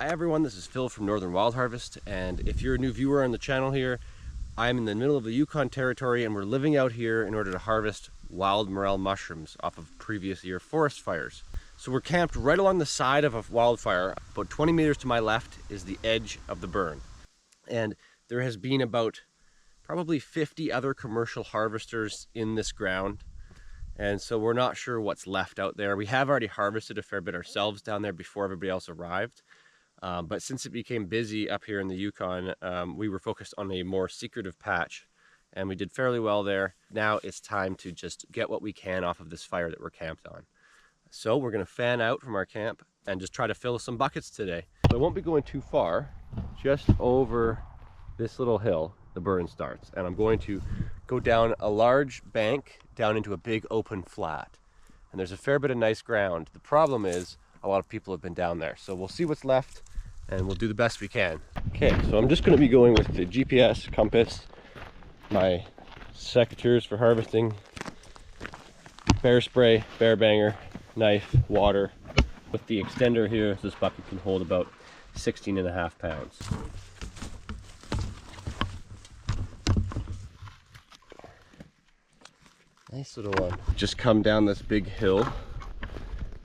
Hi everyone, this is Phil from Northern Wild Harvest, and if you're a new viewer on the channel here, I'm in the middle of the Yukon Territory and we're living out here in order to harvest wild morel mushrooms off of previous year forest fires. So we're camped right along the side of a wildfire. About 20 meters to my left is the edge of the burn. And there has been about probably 50 other commercial harvesters in this ground. And so we're not sure what's left out there. We have already harvested a fair bit ourselves down there before everybody else arrived. But since it became busy up here in the Yukon, we were focused on a more secretive patch and we did fairly well there. Now it's time to just get what we can off of this fire that we're camped on. So we're going to fan out from our camp and just try to fill some buckets today. I won't be going too far, just over this little hill the burn starts. And I'm going to go down a large bank down into a big open flat. And there's a fair bit of nice ground. The problem is a lot of people have been down there. So we'll see what's left and we'll do the best we can. Okay, so I'm just going to be going with the GPS, compass, my secateurs for harvesting, bear spray, bear banger, knife, water. With the extender here, this bucket can hold about 16.5 pounds. Nice little one. Just come down this big hill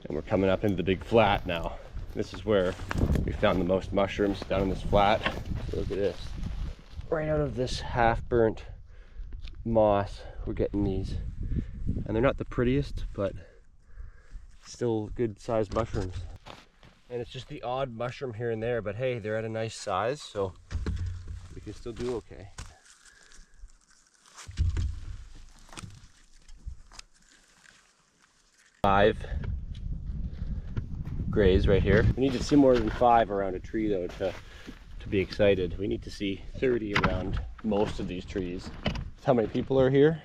and we're coming up into the big flat now. This is where we found the most mushrooms, down in this flat. So look at this. Right out of this half-burnt moss, we're getting these. And they're not the prettiest, but still good sized mushrooms. And it's just the odd mushroom here and there, but hey, they're at a nice size, so we can still do okay. Five grays right here. We need to see more than 5 around a tree though to be excited. We need to see 30 around most of these trees. That's how many people are here.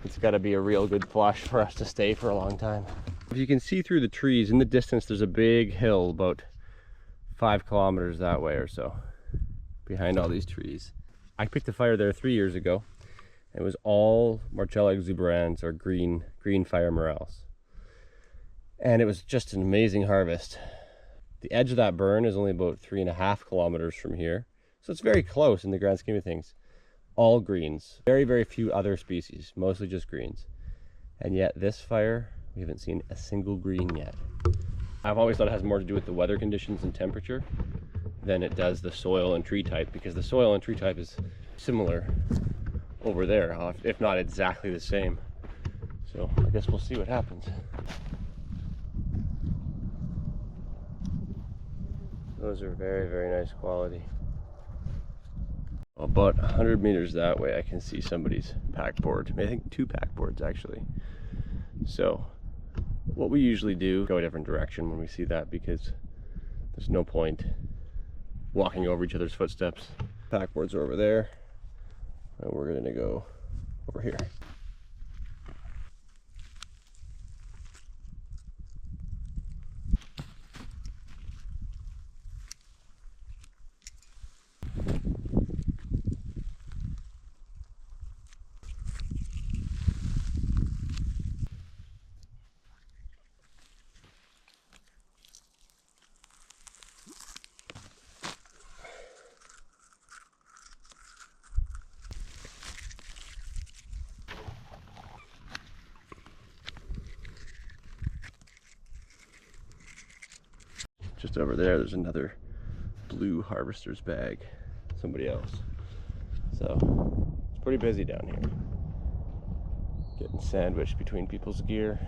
It's got to be a real good flush for us to stay for a long time. If you can see through the trees in the distance, there's a big hill about 5 kilometers that way or so behind all these trees. I picked a fire there 3 years ago. It was all Marcella exuberans, or green fire morels. And it was just an amazing harvest. The edge of that burn is only about 3.5 kilometers from here. So it's very close in the grand scheme of things. All greens, very, very few other species, mostly just greens. And yet this fire, we haven't seen a single green yet. I've always thought it has more to do with the weather conditions and temperature than it does the soil and tree type, because the soil and tree type is similar over there, if not exactly the same. So I guess we'll see what happens. Those are very, very nice quality. About 100 meters that way I can see somebody's pack board. I think 2 pack boards actually. So what we usually do, go a different direction when we see that, because there's no point walking over each other's footsteps. Pack boards are over there and we're gonna go over here. Just over there, there's another blue harvester's bag, somebody else. So it's pretty busy down here. Getting sandwiched between people's gear.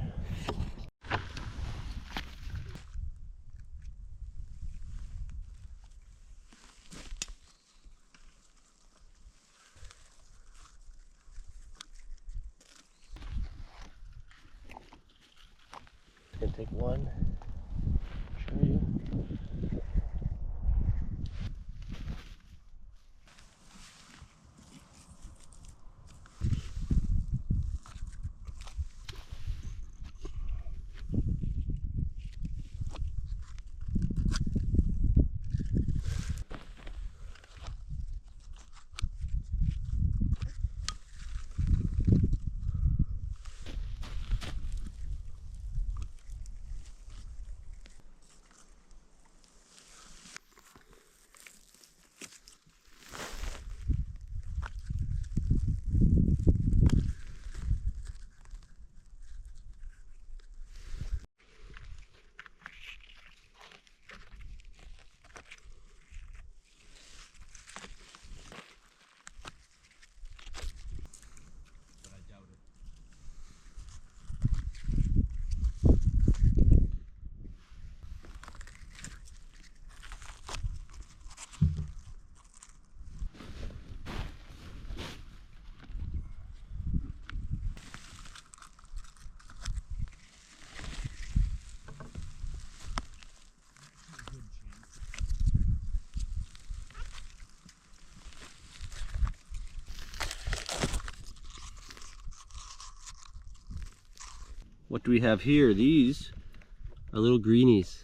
Gonna take one. Show you. what do we have here? These are little greenies.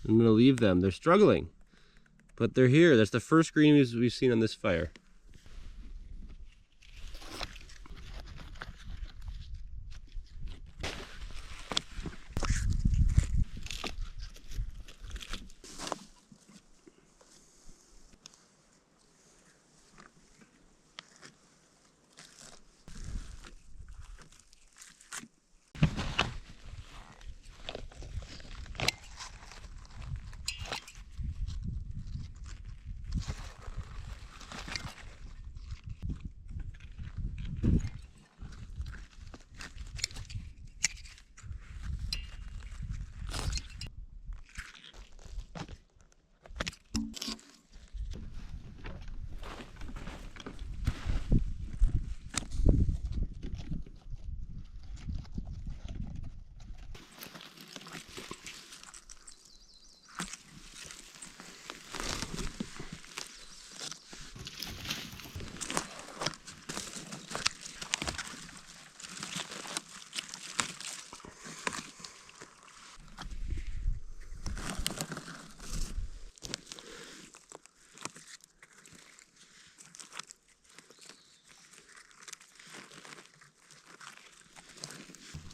I'm gonna leave them. They're struggling, but they're here. That's the first greenies we've seen on this fire.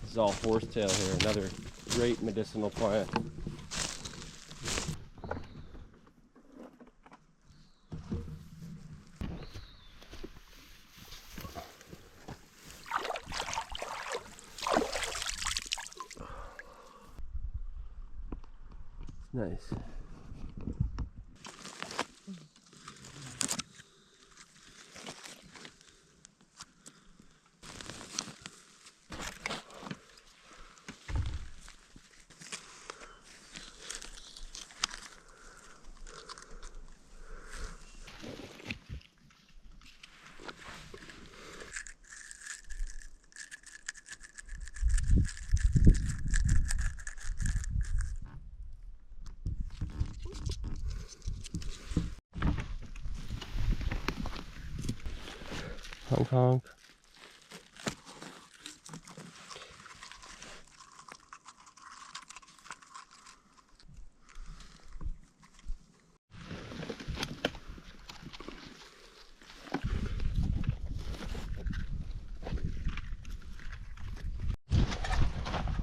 This is all horsetail here, another great medicinal plant. Nice. Honk honk.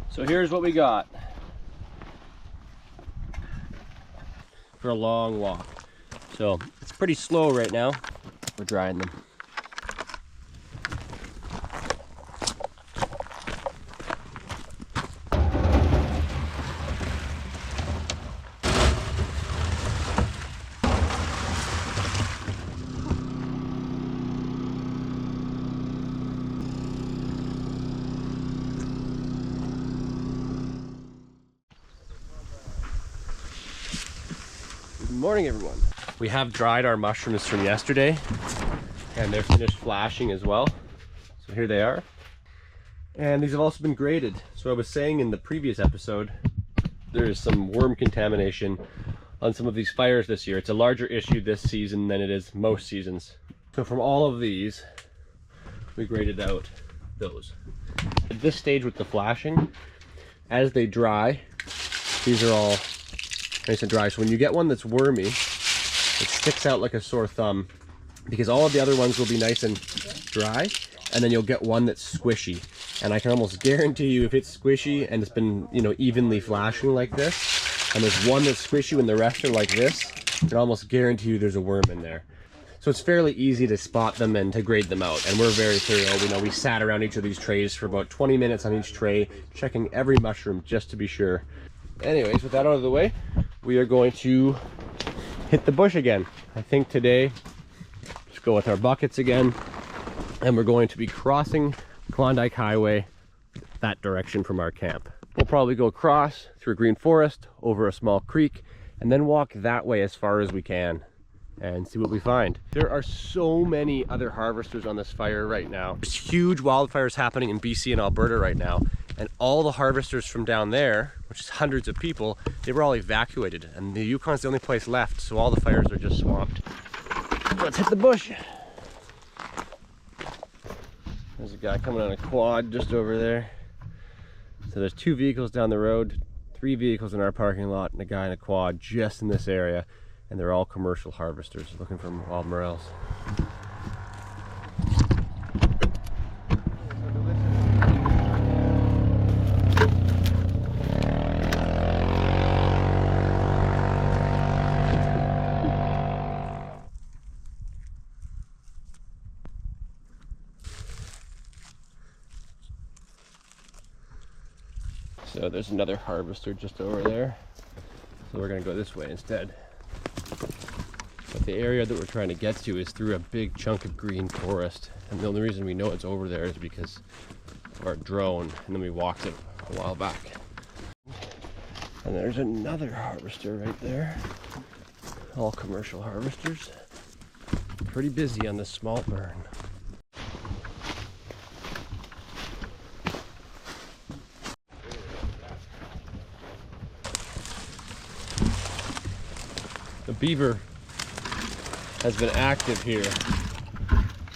So here's what we got for a long walk. So it's pretty slow right now. We're drying them. Good morning, everyone. We have dried our mushrooms from yesterday and they're finished flashing as well. So here they are. And these have also been graded. So I was saying in the previous episode, there's some worm contamination on some of these fires this year. It's a larger issue this season than it is most seasons. So from all of these, we graded out those. At this stage with the flashing, as they dry, these are all nice and dry. So when you get one that's wormy, it sticks out like a sore thumb because all of the other ones will be nice and dry, and then you'll get one that's squishy. And I can almost guarantee you if it's squishy and it's been, you know, evenly flashing like this, and there's one that's squishy and the rest are like this, I can almost guarantee you there's a worm in there. So it's fairly easy to spot them and to grade them out, and we're very thorough. We sat around each of these trays for about 20 minutes on each tray, checking every mushroom just to be sure. Anyways, with that out of the way, we are going to hit the bush again. I think today, just go with our buckets again, and we're going to be crossing Klondike Highway that direction from our camp. We'll probably go across through a green forest, over a small creek, and then walk that way as far as we can and see what we find. There are so many other harvesters on this fire right now. There's huge wildfires happening in BC and Alberta right now, and all the harvesters from down there, which is hundreds of people, they were all evacuated, and the Yukon's the only place left, so all the fires are just swamped. Let's hit the bush. There's a guy coming on a quad just over there. So there's 2 vehicles down the road, 3 vehicles in our parking lot, and a guy in a quad just in this area, and they're all commercial harvesters looking for wild morels. So there's another harvester just over there. So we're gonna go this way instead. But the area that we're trying to get to is through a big chunk of green forest. And the only reason we know it's over there is because of our drone, and then we walked it a while back. And there's another harvester right there. All commercial harvesters. Pretty busy on this small burn. The beaver has been active here,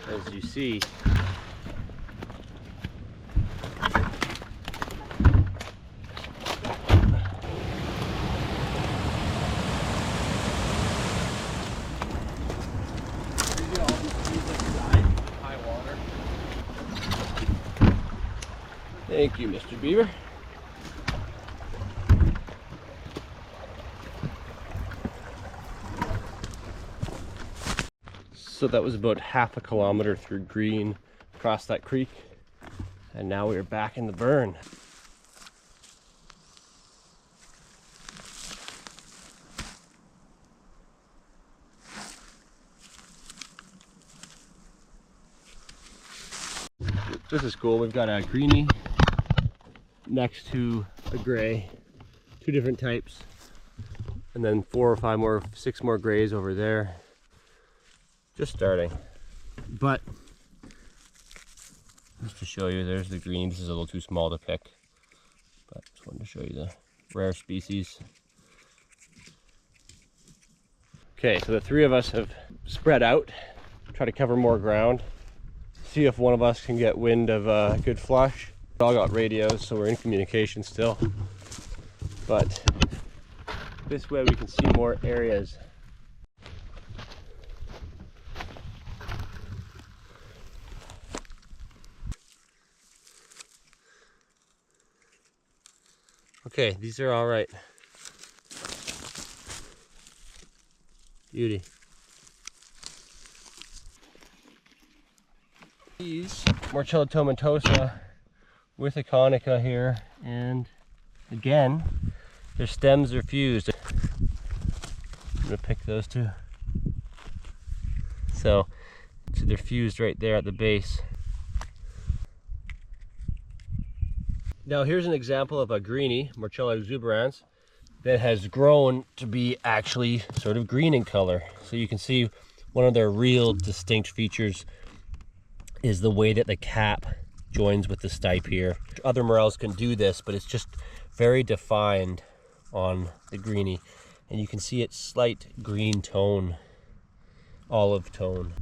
as you see. Thank you, Mr. Beaver. So that was about half a kilometer through green across that creek, and now we're back in the burn. This is cool. We've got a greenie next to a gray, 2 different types, and then 4 or 5 more, 6 more grays over there. Just starting. But just to show you, there's the green. This is a little too small to pick, but just wanted to show you the rare species. Okay, so the 3 of us have spread out, try to cover more ground, see if one of us can get wind of a good flush. We all got radios, so we're in communication still, but this way we can see more areas. Okay, these are all right. Beauty. These Morchella tomentosa with a conica here, and again, their stems are fused. I'm gonna pick those 2. So they're fused right there at the base. Now here's an example of a greenie, Morchella exuberans, that has grown to be actually sort of green in color. So you can see one of their real distinct features is the way that the cap joins with the stipe here. Other morels can do this, but it's just very defined on the greenie. And you can see its slight green tone, olive tone.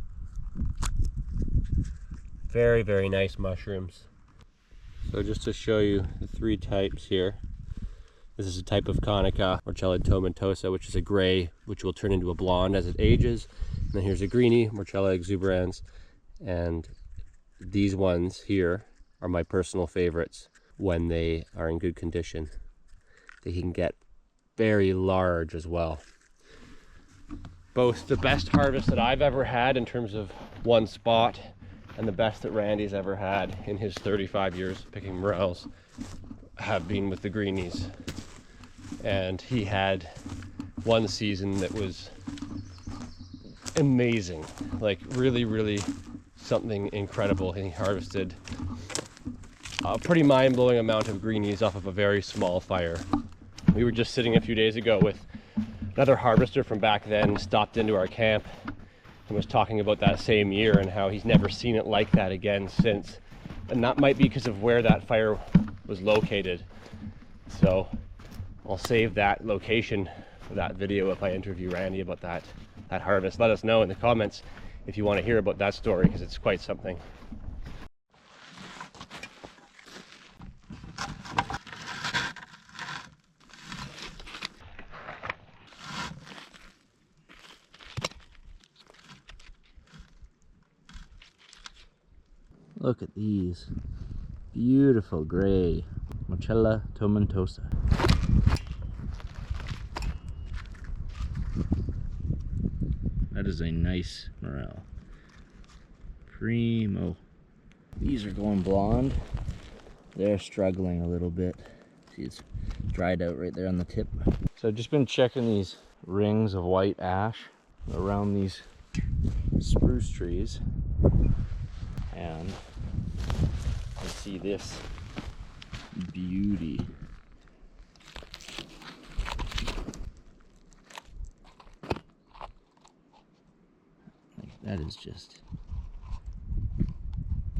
Very, very nice mushrooms. So just to show you the 3 types here. This is a type of conica, Morchella tomentosa, which is a gray, which will turn into a blonde as it ages. And then here's a greenie, Morchella exuberans. And these ones here are my personal favorites when they are in good condition. They can get very large as well. Both the best harvest that I've ever had in terms of one spot, and the best that Randy's ever had in his 35 years picking morels have been with the greenies. And he had one season that was amazing, like really, really something incredible. And he harvested a pretty mind-blowing amount of greenies off of a very small fire. We were just sitting a few days ago with another harvester from back then, stopped into our camp and was talking about that same year and how he's never seen it like that again since. And that might be because of where that fire was located. So I'll save that location for that video if I interview Randy about that harvest. Let us know in the comments if you want to hear about that story, because it's quite something. Look at these. Beautiful gray. Mochella tomentosa. That is a nice morel. Primo. These are going blonde. They're struggling a little bit. See, it's dried out right there on the tip. So I've just been checking these rings of white ash around these spruce trees, and I see this beauty. Like, that is just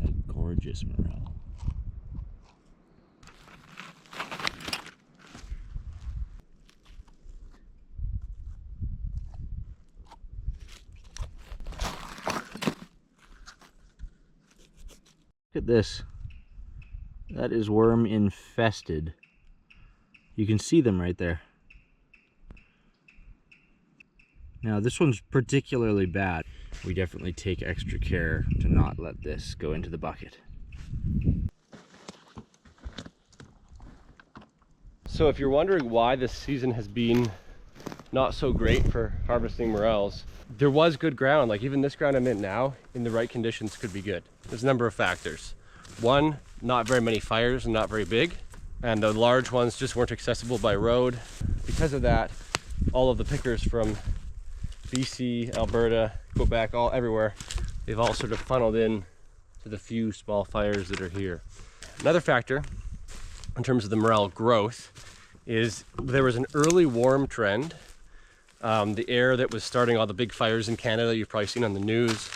a gorgeous morel. Look at this. That is worm infested. You can see them right there. Now this one's particularly bad. We definitely take extra care to not let this go into the bucket. So if you're wondering why this season has been not so great for harvesting morels, there was good ground. Like even this ground I'm in now, in the right conditions, could be good. There's a number of factors. One, not very many fires and not very big, and the large ones just weren't accessible by road. Because of that, all of the pickers from BC, Alberta, Quebec, all everywhere, they've all sort of funneled in to the few small fires that are here. Another factor in terms of the morel growth is there was an early warm trend. The air that was starting all the big fires in Canada, you've probably seen on the news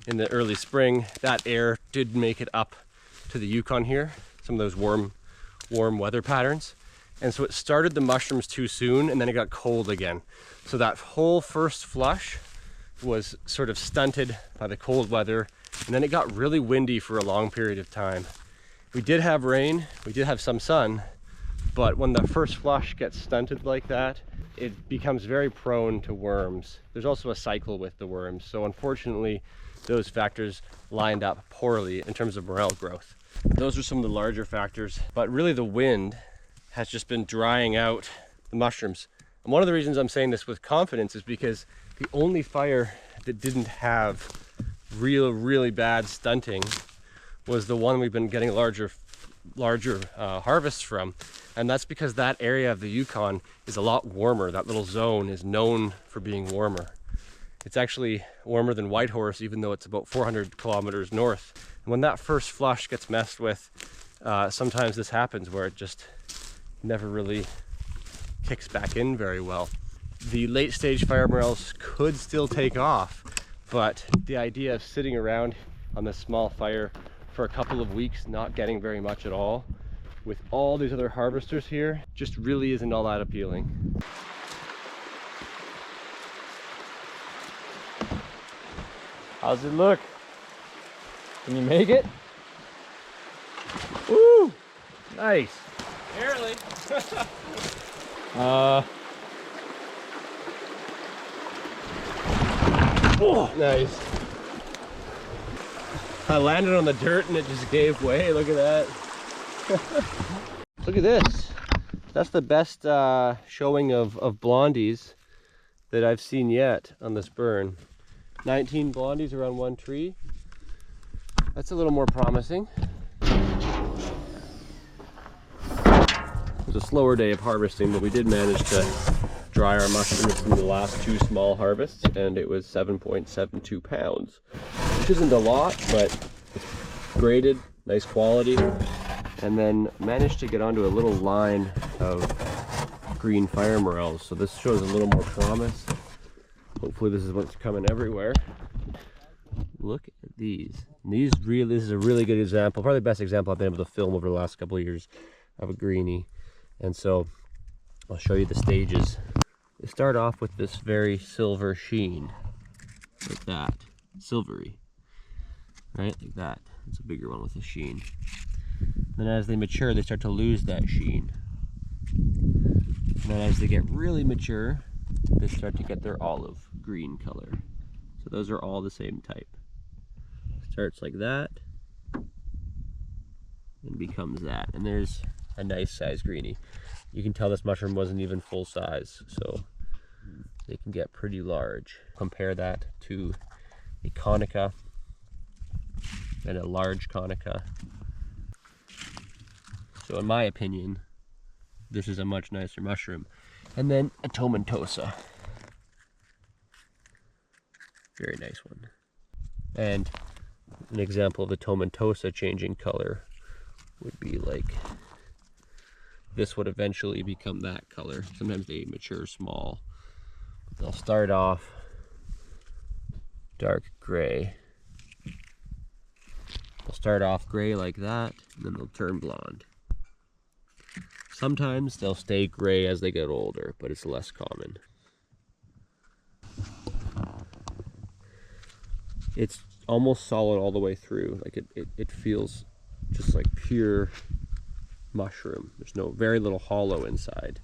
in the early spring, that air did make it up to the Yukon here, some of those warm weather patterns. And so it started the mushrooms too soon, and then it got cold again. So that whole first flush was sort of stunted by the cold weather, and then it got really windy for a long period of time. We did have rain, we did have some sun, but when the first flush gets stunted like that, it becomes very prone to worms. There's also a cycle with the worms, so unfortunately those factors lined up poorly in terms of morel growth. Those are some of the larger factors, but really the wind has just been drying out the mushrooms. And one of the reasons I'm saying this with confidence is because the only fire that didn't have really bad stunting was the one we've been getting larger harvests from. And that's because that area of the Yukon is a lot warmer. That little zone is known for being warmer. It's actually warmer than Whitehorse, even though it's about 400 kilometers north. And when that first flush gets messed with, sometimes this happens where it just never really kicks back in very well. The late stage fire morels could still take off, but the idea of sitting around on this small fire for a couple of weeks, not getting very much at all, with all these other harvesters here, just really isn't all that appealing. How's it look? Can you make it? Woo! Nice. Barely. Oh, nice. I landed on the dirt and it just gave way. Look at that. Look at this. That's the best showing of blondies that I've seen yet on this burn. 19 blondies around one tree. That's a little more promising. It was a slower day of harvesting, but we did manage to dry our mushrooms from the last two small harvests, and it was 7.72 pounds, which isn't a lot, but it's graded, nice quality, and then managed to get onto a little line of green fire morels. So this shows a little more promise. Hopefully this is what's coming everywhere. Look at these. This is a really good example, probably the best example I've been able to film over the last couple of years of a greenie. And so I'll show you the stages. They start off with this very silver sheen, like that, silvery, right, like that. It's a bigger one with a sheen. Then as they mature, they start to lose that sheen. And then as they get really mature, they start to get their olive green color. So those are all the same type. Starts like that, and becomes that. And there's a nice size greenie. You can tell this mushroom wasn't even full size, so they can get pretty large. Compare that to a conica and a large conica. So in my opinion, this is a much nicer mushroom. And then a tomentosa. Very nice one. And an example of a tomentosa changing color would be like, this would eventually become that color. Sometimes they mature small. They'll start off dark gray. They'll start off gray like that, and then they'll turn blonde. Sometimes they'll stay gray as they get older, but it's less common. It's almost solid all the way through. Like it feels just like pure mushroom. There's very little hollow inside.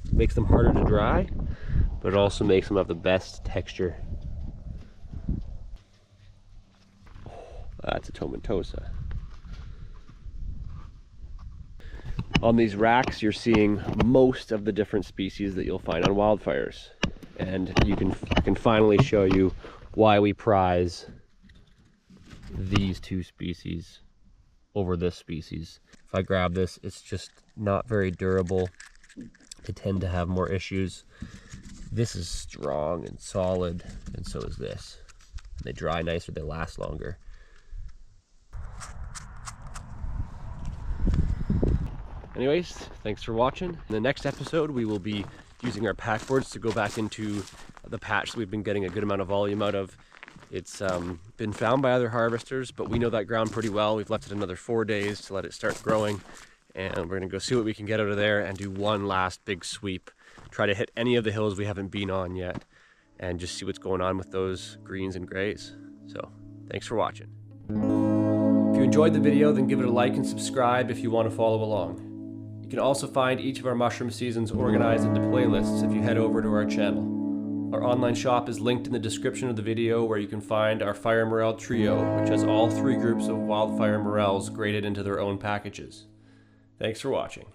It makes them harder to dry, but it also makes them have the best texture. Oh, that's a tomentosa. On these racks, you're seeing most of the different species that you'll find on wildfires. And I can finally show you why we prize these two species over this species. If I grab this, it's just not very durable. They tend to have more issues. This is strong and solid, and so is this. They dry nicer, they last longer. Anyways, thanks for watching. In the next episode, we will be using our pack boards to go back into the patch that we've been getting a good amount of volume out of. It's been found by other harvesters, but we know that ground pretty well. We've left it another 4 days to let it start growing, and we're gonna go see what we can get out of there and do one last big sweep. Try to hit any of the hills we haven't been on yet, and just see what's going on with those greens and grays. So, thanks for watching. If you enjoyed the video, then give it a like and subscribe if you want to follow along. You can also find each of our mushroom seasons organized into playlists if you head over to our channel. Our online shop is linked in the description of the video, where you can find our Fire Morel trio, which has all 3 groups of Wildfire Morels graded into their own packages. Thanks for watching.